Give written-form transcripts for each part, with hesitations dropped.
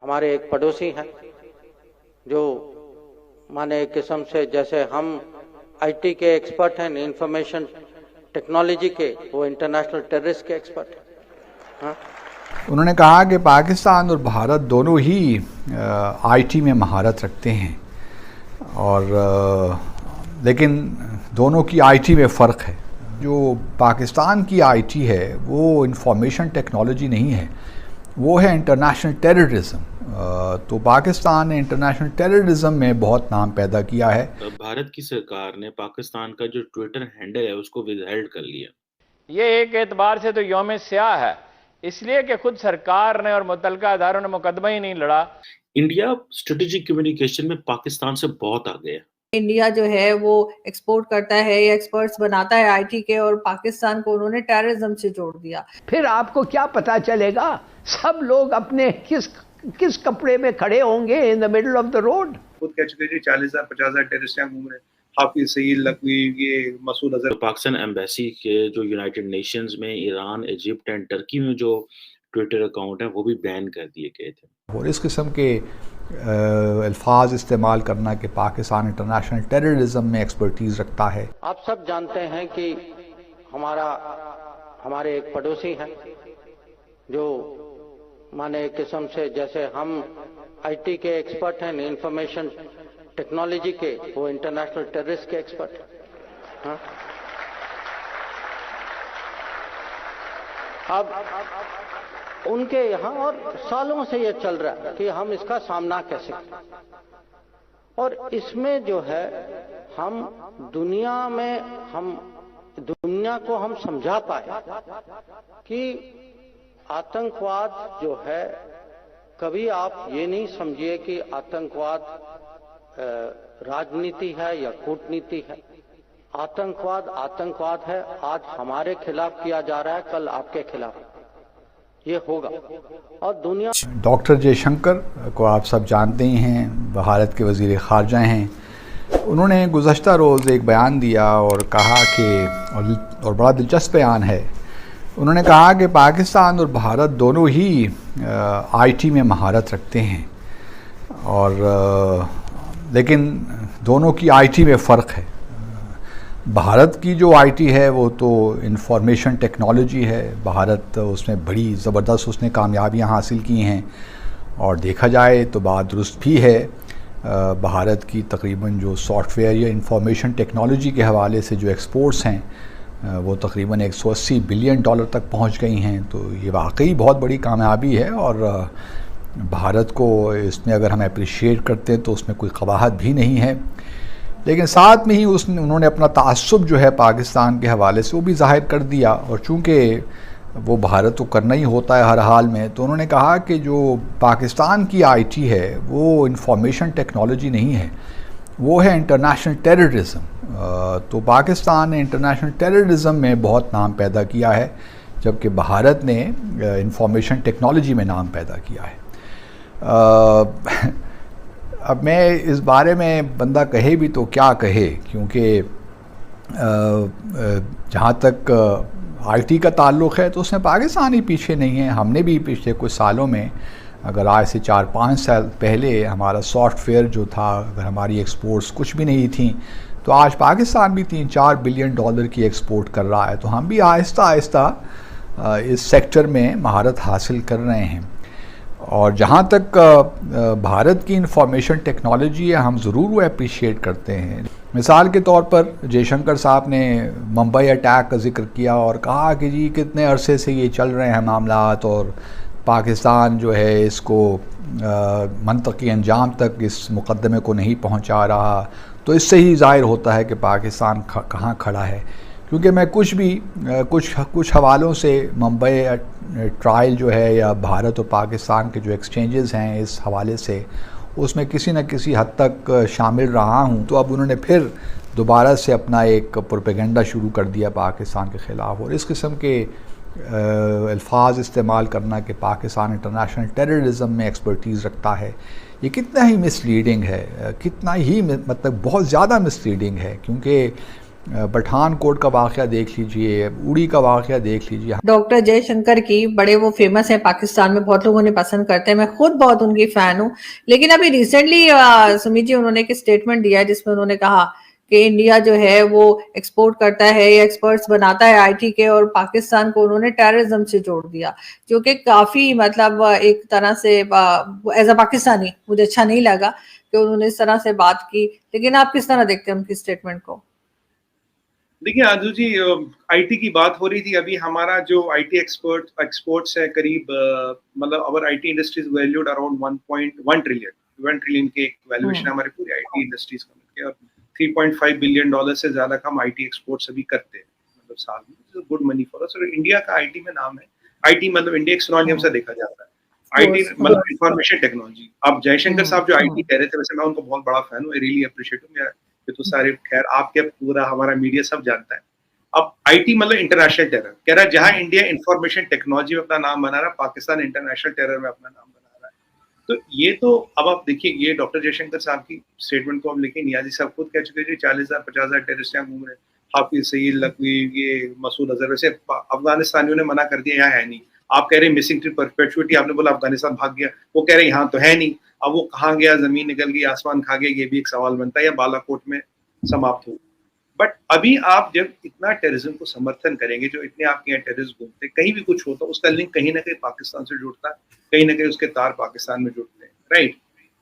हमारे एक पड़ोसी हैं जो माने एक किस्म से जैसे हम आईटी के एक्सपर्ट हैं, इंफॉर्मेशन टेक्नोलॉजी के, वो इंटरनेशनल टेररिस्ट के एक्सपर्ट हैं। हाँ? उन्होंने कहा कि पाकिस्तान और भारत दोनों ही आईटी में महारत रखते हैं और लेकिन दोनों की आईटी में फ़र्क है। जो पाकिस्तान की आईटी है वो इंफॉर्मेशन टेक्नोलॉजी नहीं है, वो है इंटरनेशनल टेररिज्म। तो पाकिस्तान ने इंटरनेशनल टेररिज्म में बहुत नाम पैदा किया है। भारत की सरकार ने पाकिस्तान का जो ट्विटर हैंडल है उसको विदहेल्ड कर लिया। ये एक एतबार से तो यौम स्याह है, इसलिए कि खुद सरकार ने और मुतल्लिका अदारों ने मुकदमा ही नहीं लड़ा। इंडिया स्ट्रेटेजिक कम्युनिकेशन में पाकिस्तान से बहुत आगे है। इंडिया जो है वो एक्सपोर्ट करता है या एक्सपर्ट्स बनाता है आईटी के, और पाकिस्तान को उन्होंने टेररिज्म से जोड़ दिया। फिर आपको क्या पता चलेगा? सब लोग अपने किस कपड़े में खड़े होंगे in the middle of the road. खुद कह चुके हैं 40,000 50,000 टेररिस्ट यहाँ घूम रहे हैं। हाफिज सईद लकवी, ये मसूद अजहर। तो पाकिस्तान एम्बेसी के जो यूनाइटेड नेशंस में ईरान, इजिप्ट एंड टर्की में जो ट्विटर अकाउंट है वो भी बैन कर दिए गए थे। और इस किस्म के अल्फाज इस्तेमाल करना कि पाकिस्तान इंटरनेशनल टेररिज्म में एक्सपर्टीज़ रखता है। आप सब जानते हैं कि हमारे एक पड़ोसी हैं जो माने एक किस्म से जैसे हम आईटी के एक्सपर्ट हैं, इंफॉर्मेशन टेक्नोलॉजी के, वो इंटरनेशनल टेररिस्ट के एक्सपर्ट हैं। हाँ? अब उनके यहाँ और सालों से ये चल रहा है कि हम इसका सामना कैसे करें, और इसमें जो है हम दुनिया को हम समझा पाए कि आतंकवाद जो है, कभी आप ये नहीं समझिए कि आतंकवाद राजनीति है या कूटनीति है। आतंकवाद है। आज हमारे खिलाफ किया जा रहा है, कल आपके खिलाफ ये होगा। और दुनिया डॉक्टर जयशंकर को आप सब जानते ही हैं, भारत के वज़ीर ख़ारजा हैं। उन्होंने गुज़श्ता रोज़ एक बयान दिया और कहा कि और बड़ा दिलचस्प बयान है। उन्होंने कहा कि पाकिस्तान और भारत दोनों ही आईटी में महारत रखते हैं और लेकिन दोनों की आईटी में फ़र्क है। भारत की जो आईटी है वो तो इंफॉर्मेशन टेक्नोलॉजी है। भारत उसमें बड़ी ज़बरदस्त उसने कामयाबियां हासिल की हैं और देखा जाए तो बात दुरुस्त भी है। भारत की तकरीबन जो सॉफ्टवेयर या इंफॉर्मेशन टेक्नोलॉजी के हवाले से जो एक्सपोर्ट्स हैं वो तकरीबन 180 बिलियन डॉलर तक पहुंच गई हैं। तो ये वाकई बहुत बड़ी कामयाबी है और भारत को इसमें अगर हम अप्रिशिएट करते हैं तो उसमें कोई कबाहत भी नहीं है। लेकिन साथ में ही उन्होंने अपना तासुब जो है पाकिस्तान के हवाले से वो भी ज़ाहिर कर दिया, और चूँकि वो भारत को करना ही होता है हर हाल में, तो उन्होंने कहा कि जो पाकिस्तान की आईटी है वो इंफॉर्मेशन टेक्नोलॉजी नहीं है, वो है इंटरनेशनल टेररिज्म। तो पाकिस्तान ने इंटरनेशनल टेररिज्म में बहुत नाम पैदा किया है, जबकि भारत ने इंफॉर्मेशन टेक्नोलॉजी में नाम पैदा किया है। अब मैं इस बारे में बंदा कहे भी तो क्या कहे, क्योंकि जहाँ तक आईटी का ताल्लुक़ है तो उसमें पाकिस्तान ही पीछे नहीं है। हमने भी पिछले कुछ सालों में, अगर आज से 4-5 साल पहले हमारा सॉफ्टवेयर जो था, अगर हमारी एक्सपोर्ट्स कुछ भी नहीं थी, तो आज पाकिस्तान भी 3-4 बिलियन डॉलर की एक्सपोर्ट कर रहा है। तो हम भी आहिस्ता आहिस्ता इस सेक्टर में महारत हासिल कर रहे हैं। और जहाँ तक भारत की इंफॉर्मेशन टेक्नोलॉजी है, हम ज़रूर वो अप्रिशिएट करते हैं। मिसाल के तौर पर जयशंकर साहब ने मुंबई अटैक का जिक्र किया और कहा कि जी कितने अरसे से ये चल रहे हैं मामलात और पाकिस्तान जो है इसको मंतकी अंजाम तक इस मुकदमे को नहीं पहुँचा रहा। तो इससे ही ज़ाहिर होता है कि पाकिस्तान कहाँ खड़ा है, क्योंकि मैं कुछ हवालों से मुंबई ट्रायल जो है या भारत और पाकिस्तान के जो एक्सचेंजेस हैं इस हवाले से, उसमें किसी न किसी हद तक शामिल रहा हूँ। तो अब उन्होंने फिर दोबारा से अपना एक प्रोपेगेंडा शुरू कर दिया पाकिस्तान के ख़िलाफ़, और इस किस्म के अल्फाज इस्तेमाल करना कि पाकिस्तान इंटरनेशनल टेररिज्म में एक्सपर्टीज़ रखता है, ये कितना ही मिसलीडिंग है, कितना ही मतलब बहुत ज़्यादा मिसलीडिंग है। क्योंकि पठानकोट का वाक़या देख लीजिए, उड़ी का वाक़या देख लीजिए। डॉक्टर जयशंकर की बड़े वो फेमस हैं पाकिस्तान में, बहुत लोग उन्हें पसंद करते हैं, मैं खुद बहुत उनकी फैन हूँ। लेकिन अभी रिसेंटली सुमित जी उन्होंने एक स्टेटमेंट दिया है जिसमें उन्होंने कहा कि इंडिया जो है वो एक्सपोर्ट करता है या एक्सपर्ट्स बनाता है आईटी के, और पाकिस्तान को उन्होंने टेररिज्म से जोड़ दिया, जो कि काफी मतलब एक तरह से एज अ पाकिस्तानी मुझे अच्छा नहीं लगा कि उन्होंने इस तरह से बात की। लेकिन आप किस तरह देखते हैं उनकी स्टेटमेंट को? देखिए आजू जी, आईटी की बात हो रही थी अभी। हमारा जो आईटी एक्सपोर्ट्स है करीब मतलब our IT industries valued around 1 trillion के वैल्यूएशन हमारे पूरी आईटी इंडस्ट्रीज का मिलकर, और $3.5 बिलियन से ज्यादा का हम आईटी एक्सपोर्ट्स अभी करते हैं मतलब साल में। Good money for us. और इंडिया का आईटी में नाम है, आईटी मतलब इंडिया एक्सोनोनियम से देखा जाता है, आईटी मतलब इंफॉर्मेशन टेक्नोलॉजी। अब जयशंकर साहब जो आईटी कह रहे थे, वैसे मैं उनको बहुत बड़ा फैन हूँ, आई रियली अप्रिशिएट हूँ। ये तो सारे खैर आपके पूरा हमारा मीडिया सब जानता है। अब आईटी मतलब इंटरनेशनल टेरर कह रहा है, जहां इंडिया इंफॉर्मेशन टेक्नोलॉजी में अपना नाम बना रहा है, पाकिस्तान इंटरनेशनल टेरर में अपना नाम बना रहा है। तो ये तो अब आप देखिए, ये डॉक्टर जयशंकर साहब की स्टेटमेंट को हम लिखे, नियाजी साहब खुद कह चुके हैं 40,000 50,000 टेररिस्ट यहाँ घूम रहे हैं, हाफिज सईद लखवी, ये मसूद अजहर। वैसे अफगानिस्तानियों ने मना कर दिया यहाँ है नहीं। आप कह रहे हैं मिसिंग टू परपेचुइटी, आपने बोला अफगानिस्तान भाग गया, वो कह रहे हैं यहाँ तो है नहीं। अब वो कहाँ गया, जमीन निकल गई, आसमान खा गया, ये भी एक सवाल बनता है, या बालाकोट में समाप्त हो। बट अभी आप जब इतना टेररिज्म को समर्थन करेंगे, जो इतने आपके यहाँ टेररिस्ट घूमते, कहीं भी कुछ होता, उसका लिंक कहीं ना कहीं पाकिस्तान से जुड़ता है, कहीं ना कहीं उसके तार पाकिस्तान में जुड़ते हैं, राइट।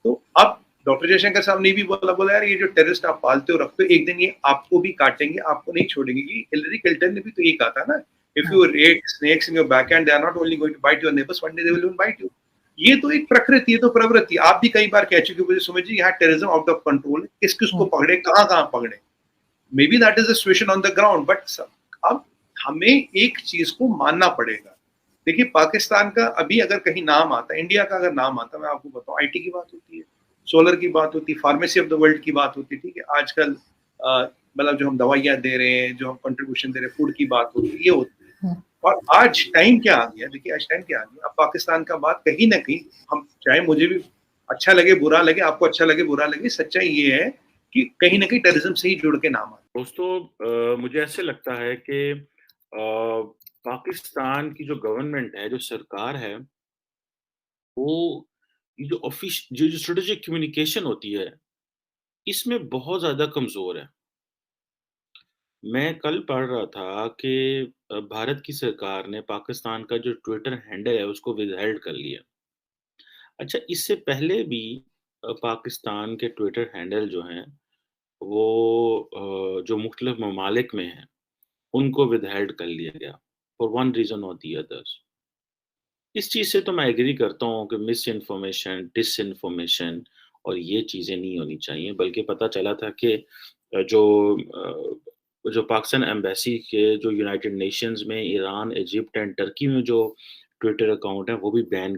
तो अब डॉक्टर जयशंकर साहब ने भी बोला यार, ये जो टेररिस्ट आप पालते हो रखते हो, एक दिन ये आपको भी काटेंगे, आपको नहीं छोड़ेंगे। ये हिलरी क्लिंटन ने भी तो ये कहा था ना, if you rate snakes in your backhand, they are not only going to bite your neighbours, one day they will bite you. ये तो एक प्रकृति, ये तो प्रवृत्ति। आप भी कई बार कह चुके हो सुमित जी, यहाँ टेररिज्म आउट ऑफ कंट्रोल है, किस किस को पकड़े, कहाँ कहाँ पकड़े। May be that is the situation on the ground, but अब हमें एक चीज को मानना पड़ेगा। देखिए पाकिस्तान का अभी अगर कहीं नाम आता, इंडिया का अगर नाम आता, मैं आपको बताऊं, आईटी की बात होती है, सोलर की बात होती है, फार्मेसी ऑफ द वर्ल्ड की बात होती है, ठीक है। आजकल मतलब जो हम दवाइयां दे रहे हैं, जो हम कंट्रीब्यूशन दे रहे हैं, फूड की बात होती है, ये होती है। और आज टाइम क्या आ गया, देखिए आज टाइम क्या आ गया, अब पाकिस्तान का बात कहीं ना कहीं, हम चाहे मुझे भी अच्छा लगे बुरा लगे, आपको अच्छा लगे बुरा लगे, सच्चाई ये है कि कहीं ना कहीं टेररिज्म से ही जुड़ के नाम आता। दोस्तों, मुझे ऐसे लगता है कि पाकिस्तान की जो गवर्नमेंट है, जो सरकार है, वो ये जो स्ट्रेटेजिक कम्युनिकेशन होती है, इसमें बहुत ज़्यादा कमज़ोर है। मैं कल पढ़ रहा था कि भारत की सरकार ने पाकिस्तान का जो ट्विटर हैंडल है, उसको विदहेल्ड कर लिया। अच्छा, इससे पहले भी पाकिस्तान के ट्विटर हैंडल जो हैं, वो जो मुख्तलिफ ममालिक में हैं, उनको विदहेल्ड कर लिया गया फॉर वन रीज़न और दी अदर्स। इस चीज़ से तो मैं एग्री करता हूँ कि मिस इन्फॉर्मेशन, डिसइन्फॉर्मेशन और ये चीज़ें नहीं होनी चाहिए, बल्कि पता चला था कि जो पाकिस्तान एम्बेसी के जो यूनाइटेड नेशंस में ईरान, इजिप्ट एंड टर्की में जो ट्विटर अकाउंट है, वो भी बैन